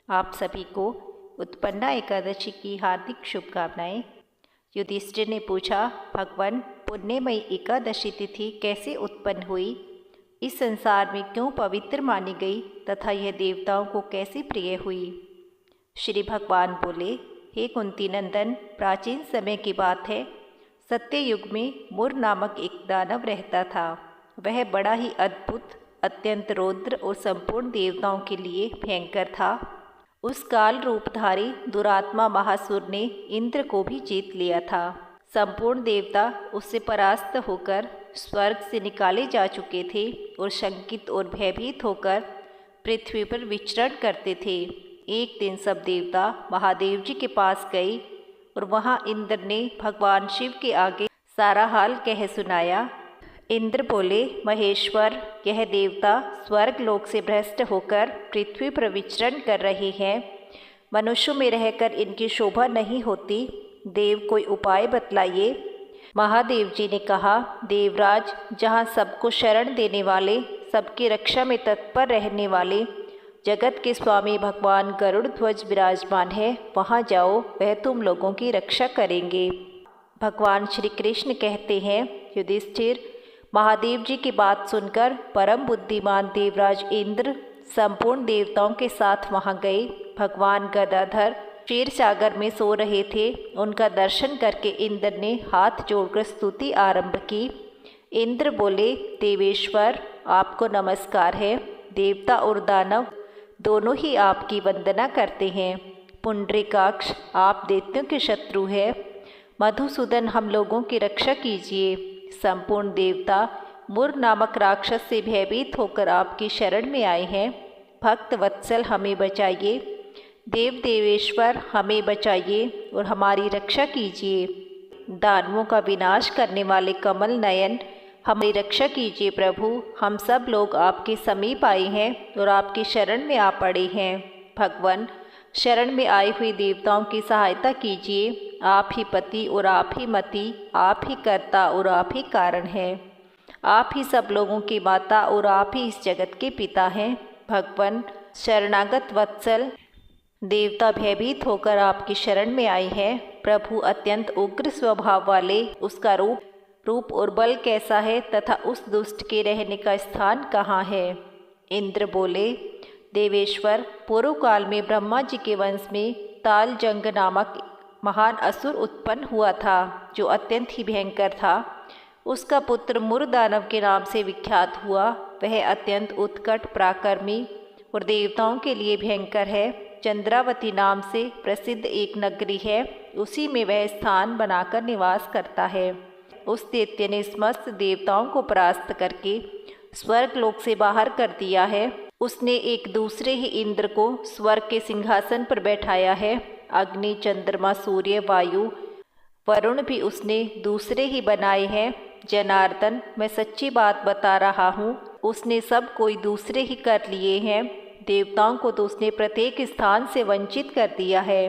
आप सभी को उत्पन्ना एकादशी की हार्दिक शुभकामनाएं। युधिष्ठिर ने पूछा, भगवान, पुण्यमयी एकादशी तिथि कैसे उत्पन्न हुई? इस संसार में क्यों पवित्र मानी गई तथा यह देवताओं को कैसे प्रिय हुई? श्री भगवान बोले, हे कुंती नंदन, प्राचीन समय की बात है। सत्य युग में मुर नामक एक दानव रहता था। वह बड़ा ही अद्भुत, अत्यंत रौद्र और संपूर्ण देवताओं के लिए भयंकर था। उस काल रूपधारी दुरात्मा महासुर ने इंद्र को भी जीत लिया था। संपूर्ण देवता उससे परास्त होकर स्वर्ग से निकाले जा चुके थे और शंकित और भयभीत होकर पृथ्वी पर विचरण करते थे। एक दिन सब देवता महादेव जी के पास गए और वहां इंद्र ने भगवान शिव के आगे सारा हाल कह सुनाया। इंद्र बोले, महेश्वर, यह देवता स्वर्ग लोक से भ्रष्ट होकर पृथ्वी पर विचरण कर रहे हैं। मनुष्यों में रहकर इनकी शोभा नहीं होती। देव, कोई उपाय बतलाइए। महादेव जी ने कहा, देवराज, जहाँ सबको शरण देने वाले, सबकी रक्षा में तत्पर रहने वाले जगत के स्वामी भगवान गरुड़ ध्वज विराजमान है, वहाँ जाओ, वह तुम लोगों की रक्षा करेंगे। भगवान श्री कृष्ण कहते हैं, युधिष्ठिर, महादेव जी की बात सुनकर परम बुद्धिमान देवराज इंद्र संपूर्ण देवताओं के साथ वहां गए। भगवान गदाधर क्षीर सागर में सो रहे थे। उनका दर्शन करके इंद्र ने हाथ जोड़कर स्तुति आरंभ की। इंद्र बोले, देवेश्वर, आपको नमस्कार है। देवता और दानव दोनों ही आपकी वंदना करते हैं। पुंडरीकाक्ष, आप दैत्यों के शत्रु है। मधुसूदन, हम लोगों की रक्षा कीजिए। संपूर्ण देवता मुर नामक राक्षस से भयभीत होकर आपकी शरण में आए हैं। भक्त वत्सल, हमें बचाइए। देव देवेश्वर, हमें बचाइए और हमारी रक्षा कीजिए। दानवों का विनाश करने वाले कमल नयन, हमारी रक्षा कीजिए प्रभु। हम सब लोग आपके समीप आए हैं और आपकी शरण में आ पड़े हैं। भगवान, शरण में आई हुई देवताओं की सहायता कीजिए। आप ही पति और आप ही मति, आप ही कर्ता और आप ही कारण हैं। आप ही सब लोगों की माता और आप ही इस जगत के पिता हैं। भगवान, शरणागत वत्सल, देवता भयभीत होकर आपकी शरण में आए हैं। प्रभु, अत्यंत उग्र स्वभाव वाले, उसका रूप और बल कैसा है तथा उस दुष्ट के रहने का स्थान कहाँ है? इंद्र बोले, देवेश्वर, पूर्व काल में ब्रह्मा जी के वंश में तालजंग नामक महान असुर उत्पन्न हुआ था, जो अत्यंत ही भयंकर था। उसका पुत्र मुर दानव के नाम से विख्यात हुआ। वह अत्यंत उत्कट, पराक्रमी और देवताओं के लिए भयंकर है। चंद्रावती नाम से प्रसिद्ध एक नगरी है, उसी में वह स्थान बनाकर निवास करता है। उस दैत्य ने समस्त देवताओं को परास्त करके स्वर्ग लोक से बाहर कर दिया है। उसने एक दूसरे ही इंद्र को स्वर्ग के सिंहासन पर बैठाया है। अग्नि, चंद्रमा, सूर्य, वायु, वरुण भी उसने दूसरे ही बनाए हैं। जनार्दन, मैं सच्ची बात बता रहा हूँ, उसने सब कोई दूसरे ही कर लिए हैं। देवताओं को तो उसने प्रत्येक स्थान से वंचित कर दिया है।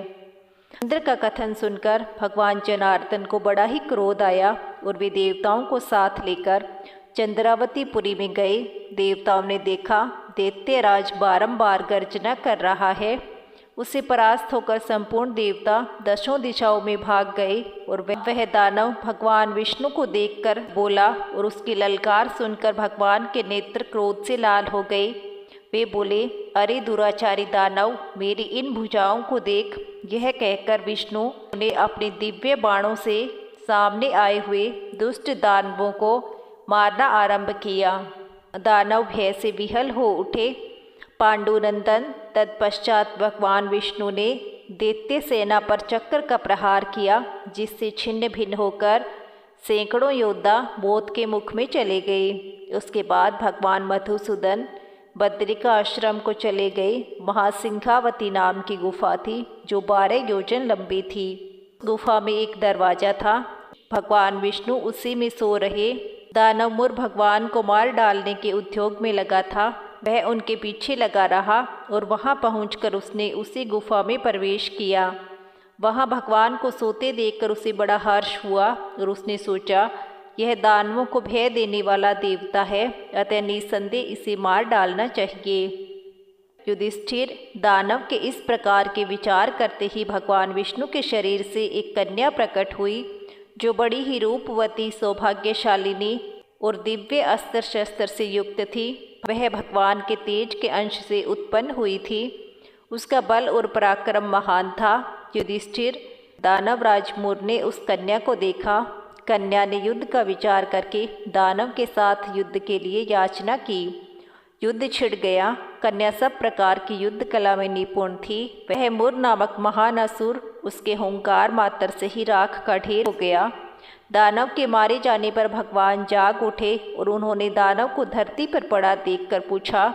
इंद्र का कथन सुनकर भगवान जनार्दन को बड़ा ही क्रोध आया और वे देवताओं को साथ लेकर चंद्रावतीपुरी में गए। देवताओं ने देखा, दैत्यराज बारंबार गर्जना कर रहा है। उससे परास्त होकर संपूर्ण देवता दशों दिशाओं में भाग गए और वह दानव भगवान विष्णु को देखकर बोला और उसकी ललकार सुनकर भगवान के नेत्र क्रोध से लाल हो गए। वे बोले, अरे दुराचारी दानव, मेरी इन भुजाओं को देख। यह कहकर विष्णु ने अपने दिव्य बाणों से सामने आए हुए दुष्ट दानवों को मारना आरंभ किया। दानव भय से विहल हो उठे। पांडुनंदन, तत्पश्चात भगवान विष्णु ने दैत्य सेना पर चक्र का प्रहार किया, जिससे छिन्न भिन्न होकर सैकड़ों योद्धा मौत के मुख में चले गए। उसके बाद भगवान मधुसूदन बद्रिका आश्रम को चले गए। वहाँ सिंहावती नाम की गुफा थी, जो 12 योजन लंबी थी। गुफा में एक दरवाजा था। भगवान विष्णु उसी में सो रहे। दानव मुर भगवान को मार डालने के उद्योग में लगा था। वह उनके पीछे लगा रहा और वहां पहुंचकर उसने उसी गुफा में प्रवेश किया। वहां भगवान को सोते देखकर उसे बड़ा हर्ष हुआ और उसने सोचा, यह दानवों को भय देने वाला देवता है, अतः निसंदेह इसे मार डालना चाहिए। युधिष्ठिर, दानव के इस प्रकार के विचार करते ही भगवान विष्णु के शरीर से एक कन्या प्रकट हुई, जो बड़ी ही रूपवती, सौभाग्यशालिनी और दिव्य अस्त्र शस्त्र से युक्त थी। वह भगवान के तेज के अंश से उत्पन्न हुई थी। उसका बल और पराक्रम महान था। युधिष्ठिर, दानवराज मुर ने उस कन्या को देखा। कन्या ने युद्ध का विचार करके दानव के साथ युद्ध के लिए याचना की। युद्ध छिड़ गया। कन्या सब प्रकार की युद्ध कला में निपुण थी। वह मुर नामक महान असुर उसके हुंकार मात्र से ही राख का ढेर हो गया। दानव के मारे जाने पर भगवान जाग उठे और उन्होंने दानव को धरती पर पड़ा देखकर पूछा,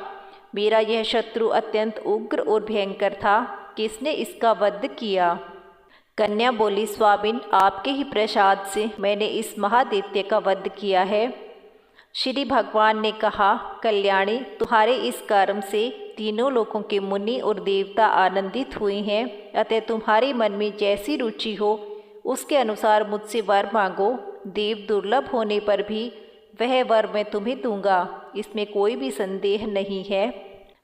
मेरा यह शत्रु अत्यंत उग्र और भयंकर था, किसने इसका वध किया? कन्या बोली, स्वामिन, आपके ही प्रसाद से मैंने इस महादैत्य का वध किया है। श्री भगवान ने कहा, कल्याणी, तुम्हारे इस कर्म से तीनों लोकों के मुनि और देवता आनंदित हुए हैं। अतः तुम्हारे मन में जैसी रुचि हो उसके अनुसार मुझसे वर मांगो। देव दुर्लभ होने पर भी वह वर मैं तुम्हें दूंगा, इसमें कोई भी संदेह नहीं है।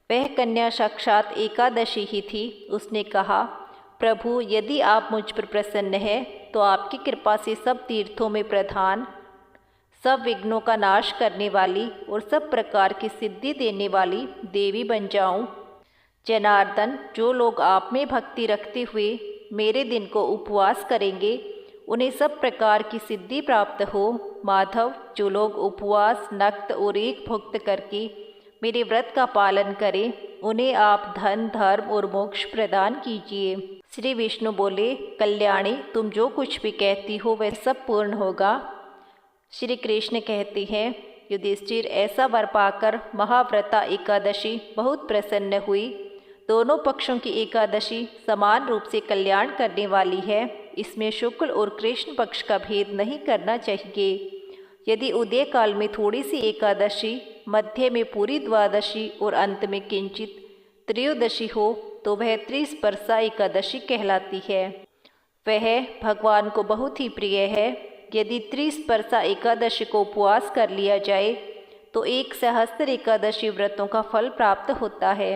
वह कन्या साक्षात एकादशी ही थी। उसने कहा, प्रभु, यदि आप मुझ पर प्रसन्न हैं तो आपकी कृपा से सब तीर्थों में प्रधान, सब विघ्नों का नाश करने वाली और सब प्रकार की सिद्धि देने वाली देवी बन जाऊं। जनार्दन, जो लोग आप में भक्ति रखते हुए मेरे दिन को उपवास करेंगे उन्हें सब प्रकार की सिद्धि प्राप्त हो। माधव, जो लोग उपवास, नक्त और एक भुक्त करके मेरे व्रत का पालन करें उन्हें आप धन, धर्म और मोक्ष प्रदान कीजिए। श्री विष्णु बोले, कल्याणी, तुम जो कुछ भी कहती हो वह सब पूर्ण होगा। श्री कृष्ण कहते हैं, युधिष्ठिर, ऐसा वर पाकर महाव्रता एकादशी बहुत प्रसन्न हुई। दोनों पक्षों की एकादशी समान रूप से कल्याण करने वाली है। इसमें शुक्ल और कृष्ण पक्ष का भेद नहीं करना चाहिए। यदि उदय काल में थोड़ी सी एकादशी, मध्य में पूरी द्वादशी और अंत में किंचित त्रयोदशी हो तो वह त्रिस्पर्शा एकादशी कहलाती है। वह भगवान को बहुत ही प्रिय है। यदि त्रिस्पर्शा एकादशी को उपवास कर लिया जाए तो 1 सहस्त्र एकादशी व्रतों का फल प्राप्त होता है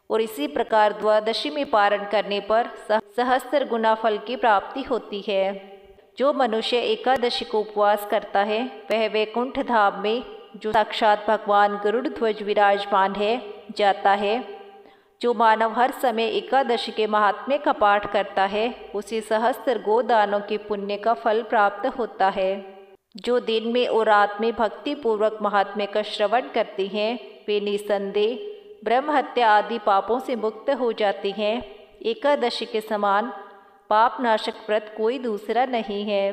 और इसी प्रकार द्वादशी में पारण करने पर सहस्त्र गुना फल की प्राप्ति होती है। जो मनुष्य एकादशी को उपवास करता है वह वैकुंठ धाम में, जो साक्षात भगवान गरुड़ ध्वज विराजमान है, जाता है। जो मानव हर समय एकादशी के महात्म्य का पाठ करता है उसे सहस्त्र गोदानों के पुण्य का फल प्राप्त होता है। जो दिन में और रात में भक्ति पूर्वक महात्म्य का श्रवण करते हैं वे निसंदेह ब्रह्म हत्या आदि पापों से मुक्त हो जाते हैं। एकादशी के समान पापनाशक व्रत कोई दूसरा नहीं है।